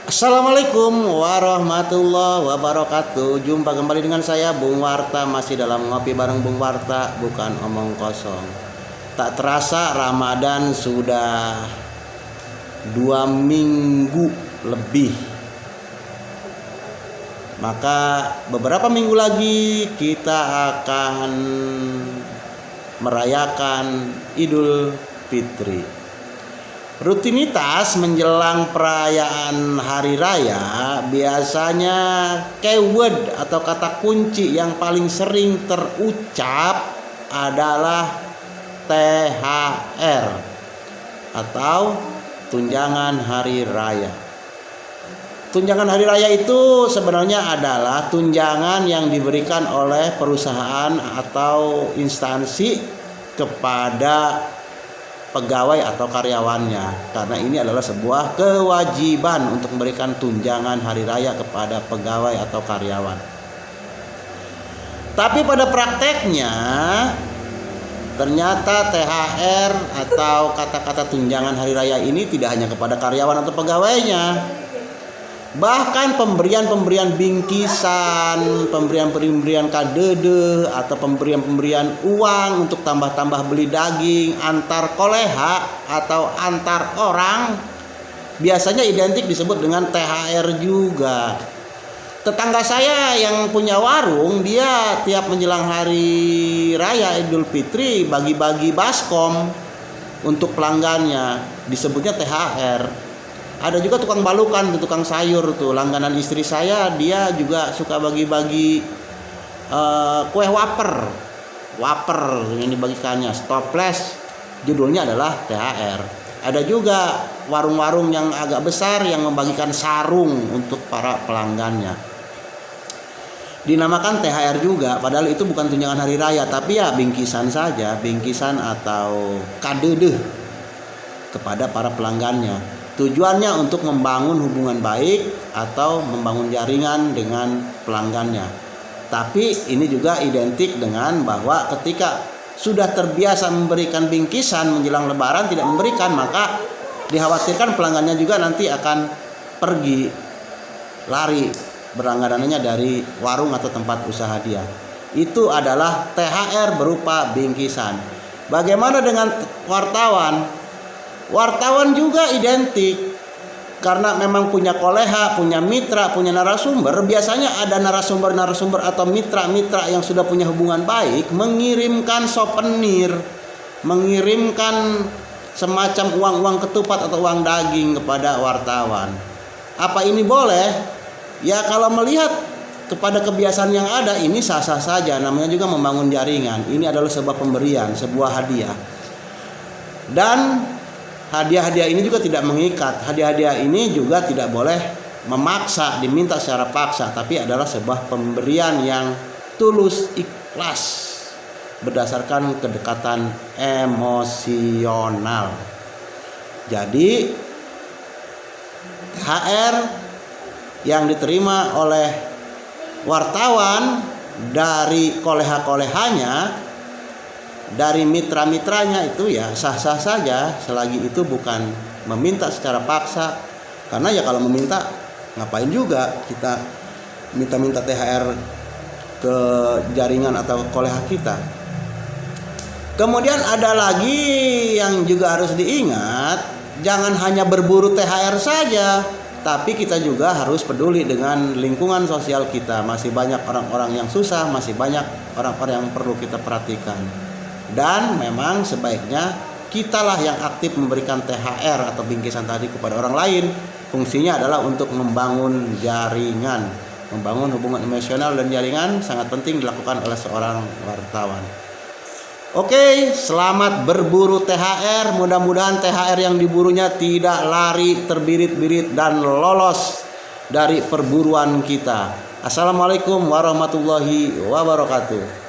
Assalamualaikum warahmatullahi wabarakatuh. Jumpa kembali dengan saya Bung Warta, masih dalam ngopi bareng Bung Warta, bukan omong kosong. Tak terasa Ramadan sudah 2 minggu lebih. Maka beberapa minggu lagi kita akan merayakan Idul Fitri. Rutinitas menjelang perayaan hari raya biasanya keyword atau kata kunci yang paling sering terucap adalah THR atau tunjangan hari raya. Tunjangan hari raya itu sebenarnya adalah tunjangan yang diberikan oleh perusahaan atau instansi kepada pegawai atau karyawannya, karena ini adalah sebuah kewajiban untuk memberikan tunjangan hari raya kepada pegawai atau karyawan. Tapi pada prakteknya ternyata THR atau kata-kata tunjangan hari raya ini tidak hanya kepada karyawan atau pegawainya. Bahkan pemberian bingkisan, pemberian kadede atau pemberian uang untuk tambah-tambah beli daging antar koleha atau antar orang biasanya identik disebut dengan THR juga. Tetangga saya yang punya warung, dia tiap menjelang hari raya Idul Fitri bagi-bagi baskom untuk pelanggannya, disebutnya THR. Ada juga tukang balukan, tukang sayur tuh, langganan istri saya, dia juga suka bagi-bagi kue wafer yang dibagikannya, stoples, judulnya adalah THR. Ada juga warung-warung yang agak besar yang membagikan sarung untuk para pelanggannya, dinamakan THR juga, padahal itu bukan tunjangan hari raya, tapi ya bingkisan saja, bingkisan atau kadede kepada para pelanggannya. Tujuannya untuk membangun hubungan baik atau membangun jaringan dengan pelanggannya. Tapi ini juga identik dengan bahwa ketika sudah terbiasa memberikan bingkisan menjelang lebaran tidak memberikan, maka dikhawatirkan pelanggannya juga nanti akan pergi, lari berlangganannya dari warung atau tempat usaha dia. Itu adalah THR berupa bingkisan. Bagaimana dengan wartawan? Wartawan juga identik, karena memang punya koleha, punya mitra, punya narasumber. Biasanya ada narasumber atau mitra-mitra yang sudah punya hubungan baik mengirimkan souvenir, mengirimkan semacam uang-uang ketupat atau uang daging kepada wartawan. Apa ini boleh? Ya, kalau melihat kepada kebiasaan yang ada, ini sah-sah saja, namanya juga membangun jaringan. Ini adalah sebuah pemberian, sebuah hadiah. Dan hadiah-hadiah ini juga tidak mengikat. Hadiah-hadiah ini juga tidak boleh memaksa, diminta secara paksa, tapi adalah sebuah pemberian yang tulus, ikhlas, berdasarkan kedekatan emosional. Jadi THR yang diterima oleh wartawan dari koleha-kolehanya, dari mitra-mitranya, itu ya sah-sah saja selagi itu bukan meminta secara paksa. Karena ya kalau meminta, ngapain juga kita minta THR ke jaringan atau koleha kita. Kemudian ada lagi yang juga harus diingat, jangan hanya berburu THR saja, tapi kita juga harus peduli dengan lingkungan sosial kita. Masih banyak orang-orang yang susah, masih banyak orang-orang yang perlu kita perhatikan. Dan memang sebaiknya kitalah yang aktif memberikan THR atau bingkisan tadi kepada orang lain. Fungsinya adalah untuk membangun jaringan, membangun hubungan emosional, dan jaringan sangat penting dilakukan oleh seorang wartawan. Oke, selamat berburu THR. Mudah-mudahan THR yang diburunya tidak lari terbirit-birit dan lolos dari perburuan kita. Assalamualaikum warahmatullahi wabarakatuh.